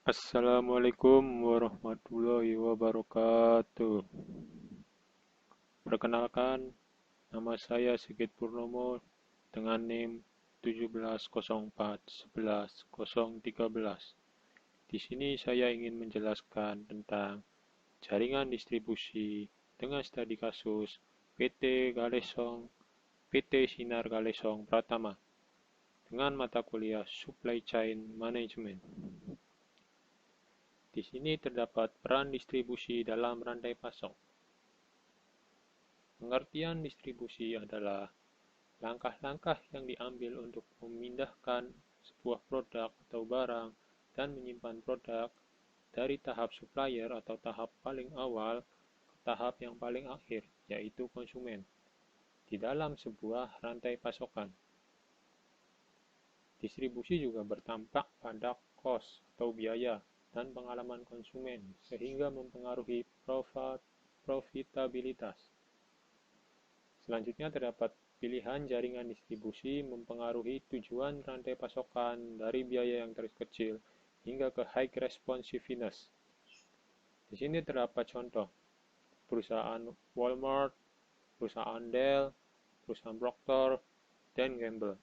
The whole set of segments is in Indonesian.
Assalamualaikum warahmatullahi wabarakatuh. Perkenalkan, nama saya Sigit Purnomo dengan NIM 1704110013. Di sini saya ingin menjelaskan tentang jaringan distribusi dengan studi kasus PT Sinar Galesong Pratama dengan mata kuliah Supply Chain Management. Di sini terdapat peran distribusi dalam rantai pasok. Pengertian distribusi adalah langkah-langkah yang diambil untuk memindahkan sebuah produk atau barang dan menyimpan produk dari tahap supplier atau tahap paling awal ke tahap yang paling akhir, yaitu konsumen, di dalam sebuah rantai pasokan. Distribusi juga berdampak pada cost atau biaya dan pengalaman konsumen, sehingga mempengaruhi profitabilitas. Selanjutnya terdapat pilihan jaringan distribusi mempengaruhi tujuan rantai pasokan dari biaya yang terkecil hingga ke high responsiveness. Di sini terdapat contoh perusahaan Walmart, perusahaan Dell, perusahaan Procter, dan Gamble.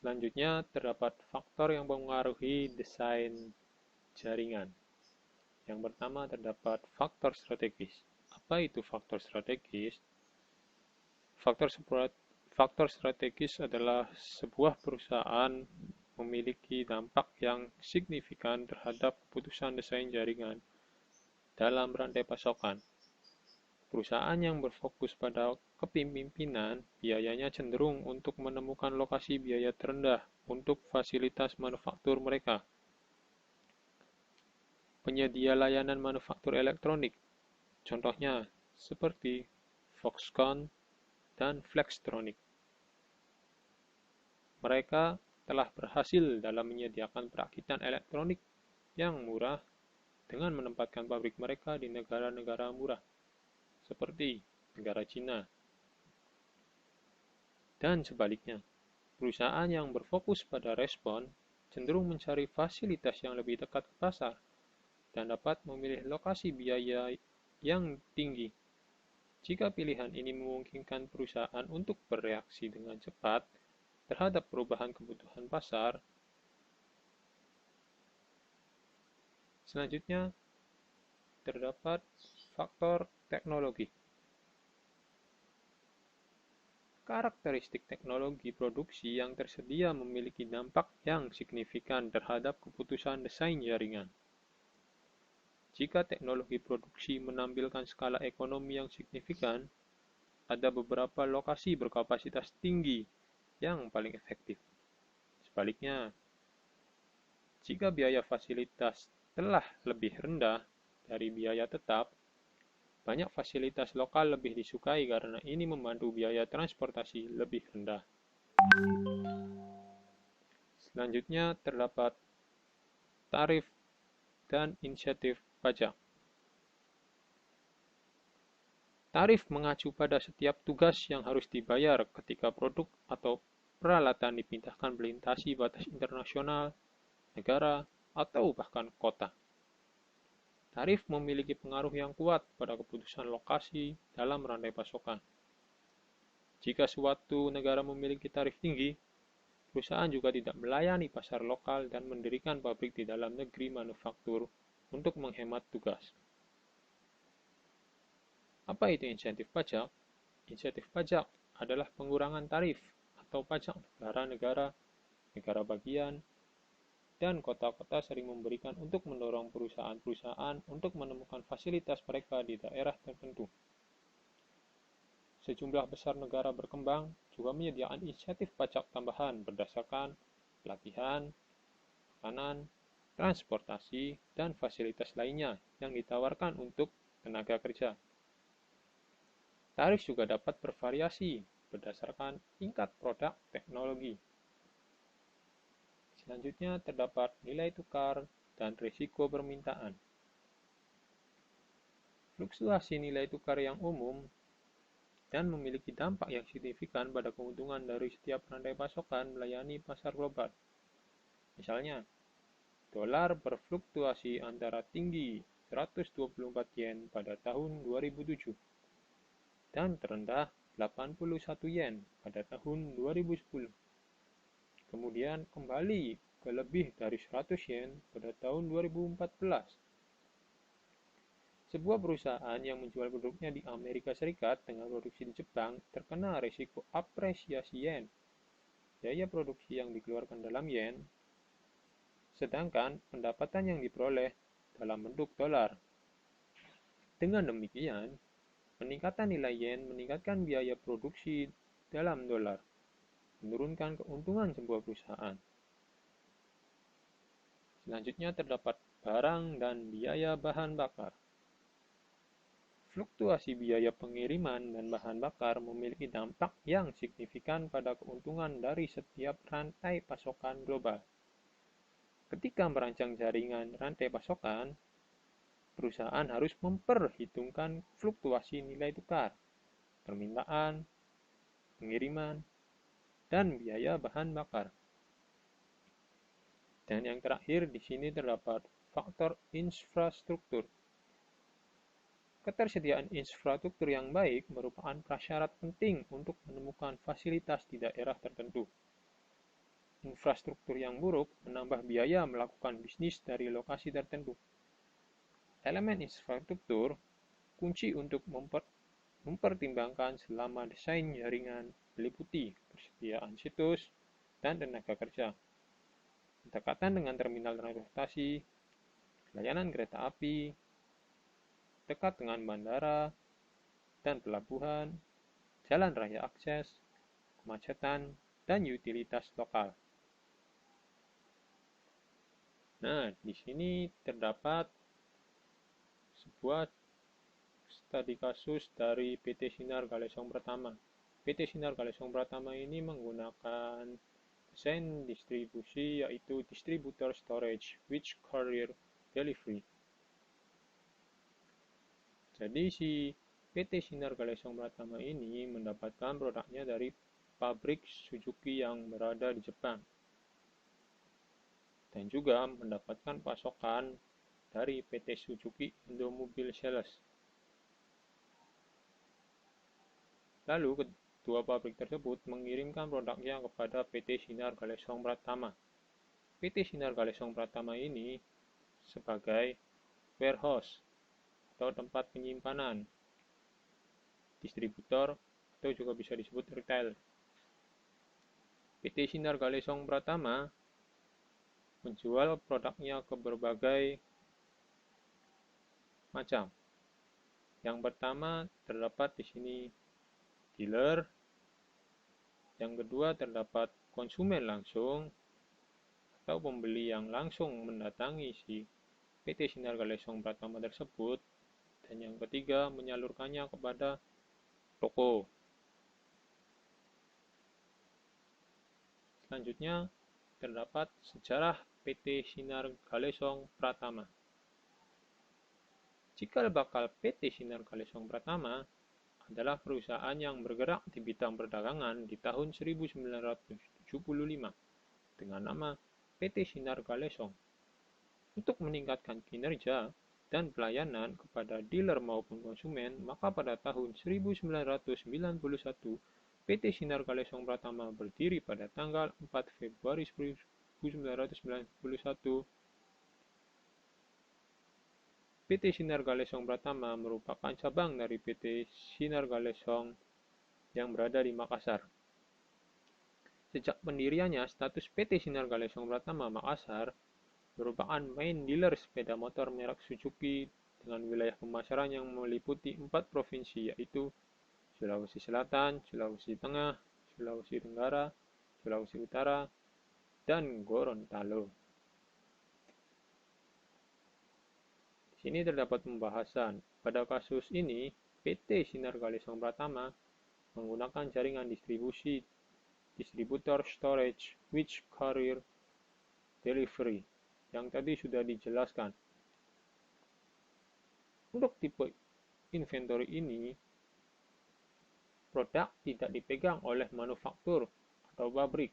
Selanjutnya terdapat faktor yang mempengaruhi desain jaringan. Yang pertama terdapat faktor strategis. Apa itu faktor strategis? Faktor strategis adalah sebuah perusahaan memiliki dampak yang signifikan terhadap keputusan desain jaringan dalam rantai pasokan. Perusahaan yang berfokus pada kepemimpinan biayanya cenderung untuk menemukan lokasi biaya terendah untuk fasilitas manufaktur mereka. Penyedia layanan manufaktur elektronik, contohnya seperti Foxconn dan Flextronics. Mereka telah berhasil dalam menyediakan perakitan elektronik yang murah dengan menempatkan pabrik mereka di negara-negara murah, seperti negara Cina. Dan sebaliknya, perusahaan yang berfokus pada respon cenderung mencari fasilitas yang lebih dekat ke pasar dan dapat memilih lokasi biaya yang tinggi. Jika pilihan ini memungkinkan perusahaan untuk bereaksi dengan cepat terhadap perubahan kebutuhan pasar. Selanjutnya, terdapat faktor teknologi. Karakteristik teknologi produksi yang tersedia memiliki dampak yang signifikan terhadap keputusan desain jaringan. Jika teknologi produksi menampilkan skala ekonomi yang signifikan, ada beberapa lokasi berkapasitas tinggi yang paling efektif. Sebaliknya, jika biaya fasilitas telah lebih rendah dari biaya tetap, banyak fasilitas lokal lebih disukai karena ini membantu biaya transportasi lebih rendah. Selanjutnya terdapat tarif dan insentif pajak. Tarif mengacu pada setiap tugas yang harus dibayar ketika produk atau peralatan dipindahkan melintasi batas internasional, negara, atau bahkan kota. Tarif memiliki pengaruh yang kuat pada keputusan lokasi dalam rantai pasokan. Jika suatu negara memiliki tarif tinggi, perusahaan juga tidak melayani pasar lokal dan mendirikan pabrik di dalam negeri manufaktur untuk menghemat tugas. Apa itu insentif pajak? Insentif pajak adalah pengurangan tarif atau pajak negara-negara, negara bagian, dan kota-kota sering memberikan untuk mendorong perusahaan-perusahaan untuk menemukan fasilitas mereka di daerah tertentu. Sejumlah besar negara berkembang juga menyediakan insentif pajak tambahan berdasarkan pelatihan, makanan, transportasi, dan fasilitas lainnya yang ditawarkan untuk tenaga kerja. Tarif juga dapat bervariasi berdasarkan tingkat produk teknologi. Selanjutnya terdapat nilai tukar dan risiko permintaan. Fluktuasi nilai tukar yang umum dan memiliki dampak yang signifikan pada keuntungan dari setiap rantai pasokan melayani pasar global. Misalnya, dolar berfluktuasi antara tinggi 124 yen pada tahun 2007 dan terendah 81 yen pada tahun 2010. Kemudian kembali ke lebih dari 100 yen pada tahun 2014. Sebuah perusahaan yang menjual produknya di Amerika Serikat dengan produksi di Jepang terkena risiko apresiasi yen. Biaya produksi yang dikeluarkan dalam yen, sedangkan pendapatan yang diperoleh dalam bentuk dolar. Dengan demikian, peningkatan nilai yen meningkatkan biaya produksi dalam dolar, menurunkan keuntungan sebuah perusahaan. Selanjutnya terdapat barang dan biaya bahan bakar. Fluktuasi biaya pengiriman dan bahan bakar memiliki dampak yang signifikan pada keuntungan dari setiap rantai pasokan global. Ketika merancang jaringan rantai pasokan, perusahaan harus memperhitungkan fluktuasi nilai tukar, permintaan, pengiriman, dan biaya bahan bakar. Dan yang terakhir di sini terdapat faktor infrastruktur. Ketersediaan infrastruktur yang baik merupakan prasyarat penting untuk menemukan fasilitas di daerah tertentu. Infrastruktur yang buruk menambah biaya melakukan bisnis dari lokasi tertentu. Elemen infrastruktur kunci untuk mempertimbangkan selama desain jaringan meliputi persediaan situs dan tenaga kerja, berdekatan dengan terminal transportasi, layanan kereta api, dekat dengan bandara dan pelabuhan, jalan raya akses, kemacetan, dan utilitas lokal. Nah, di sini terdapat sebuah studi kasus dari PT Sinar Galesong Pratama. PT Sinar Galesong Pratama ini menggunakan desain distribusi yaitu distributor storage with courier delivery. Jadi si PT Sinar Galesong Pratama ini mendapatkan produknya dari pabrik Suzuki yang berada di Jepang. Dan juga mendapatkan pasokan dari PT Suzuki Indomobil Sales. Lalu kedua pabrik tersebut mengirimkan produknya kepada PT Sinar Galesong Pratama. PT Sinar Galesong Pratama ini sebagai warehouse atau tempat penyimpanan, distributor atau juga bisa disebut retail. PT Sinar Galesong Pratama menjual produknya ke berbagai macam. Yang pertama terdapat di sini dealer, yang kedua terdapat konsumen langsung atau pembeli yang langsung mendatangi si PT Sinar Galesong Pratama tersebut, dan yang ketiga menyalurkannya kepada toko. Selanjutnya terdapat sejarah PT Sinar Galesong Pratama. Cikal bakal PT Sinar Galesong Pratama adalah perusahaan yang bergerak di bidang perdagangan di tahun 1975 dengan nama PT Sinar Galesong. Untuk meningkatkan kinerja dan pelayanan kepada dealer maupun konsumen, maka pada tahun 1991 PT Sinar Galesong Pratama berdiri pada tanggal 4 Februari 1991. PT Sinar Galesong Pratama merupakan cabang dari PT Sinar Galesong yang berada di Makassar. Sejak pendiriannya, status PT Sinar Galesong Pratama Makassar merupakan main dealer sepeda motor merek Suzuki dengan wilayah pemasaran yang meliputi 4 provinsi, yaitu Sulawesi Selatan, Sulawesi Tengah, Sulawesi Tenggara, Sulawesi Utara, dan Gorontalo. Di sini terdapat pembahasan. Pada kasus ini, PT Sinar Galesong Pratama menggunakan jaringan distribusi distributor storage with courier delivery yang tadi sudah dijelaskan. Untuk tipe inventory ini, produk tidak dipegang oleh manufaktur atau pabrik.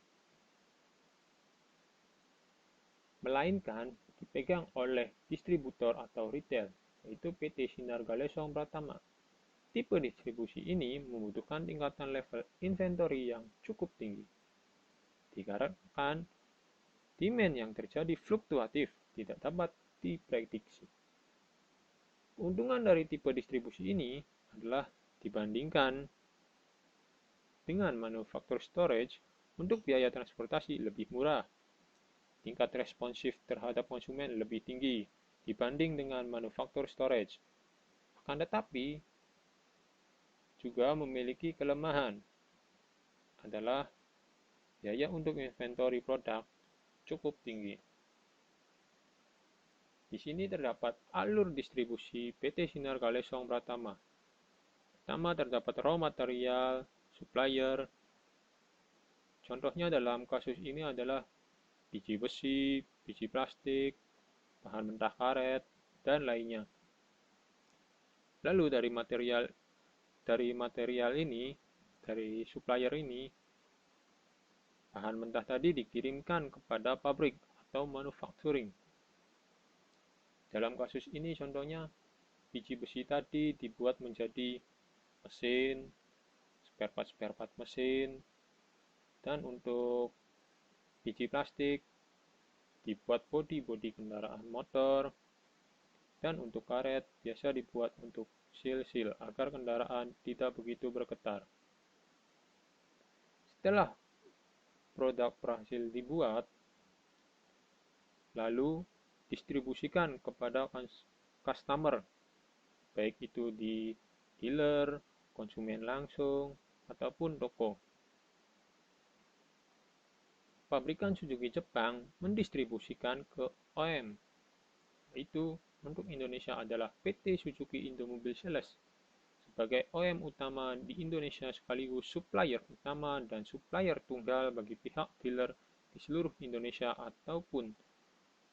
melainkan dipegang oleh distributor atau retail, yaitu PT Sinar Galesong Pratama. Tipe distribusi ini membutuhkan tingkatan level inventory yang cukup tinggi. Dikarenakan demand yang terjadi fluktuatif, tidak dapat diprediksi. Keuntungan dari tipe distribusi ini adalah dibandingkan dengan manufaktur storage, untuk biaya transportasi lebih murah. Tingkat responsif terhadap konsumen lebih tinggi dibanding dengan manufaktur storage. Akan tetapi, juga memiliki kelemahan, adalah biaya untuk inventory produk cukup tinggi. Di sini terdapat alur distribusi PT Sinar Galesong Pratama. Pertama, terdapat raw material, supplier. Contohnya dalam kasus ini adalah biji besi, biji plastik, bahan mentah karet, dan lainnya. Lalu dari material ini, dari supplier ini, bahan mentah tadi dikirimkan kepada pabrik atau manufacturing. Dalam kasus ini contohnya biji besi tadi dibuat menjadi mesin, spare part mesin, dan untuk biji plastik dibuat bodi kendaraan motor, dan untuk karet biasa dibuat untuk seal-seal agar kendaraan tidak begitu bergetar. Setelah produk berhasil dibuat, lalu distribusikan kepada customer, baik itu di dealer, konsumen langsung, ataupun toko. Pabrikan Suzuki Jepang mendistribusikan ke OEM, yaitu untuk Indonesia adalah PT Suzuki Indomobil Sales sebagai OEM utama di Indonesia sekaligus supplier utama dan supplier tunggal bagi pihak dealer di seluruh Indonesia ataupun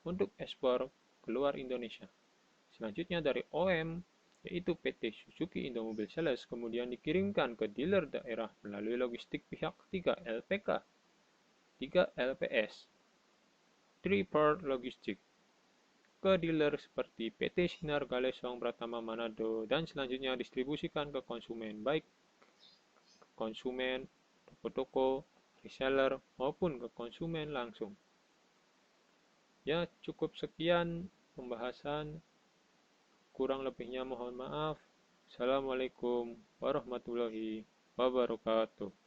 untuk ekspor keluar Indonesia. Selanjutnya dari OEM, yaitu PT Suzuki Indomobil Sales, kemudian dikirimkan ke dealer daerah melalui logistik pihak ketiga LPK, 3 LPS, 3-part logistik, ke dealer seperti PT Sinar Galesong Pratama Manado, dan selanjutnya distribusikan ke konsumen, baik ke konsumen, toko-toko, reseller, maupun ke konsumen langsung. Ya, cukup sekian pembahasan. Kurang lebihnya mohon maaf. Assalamualaikum warahmatullahi wabarakatuh.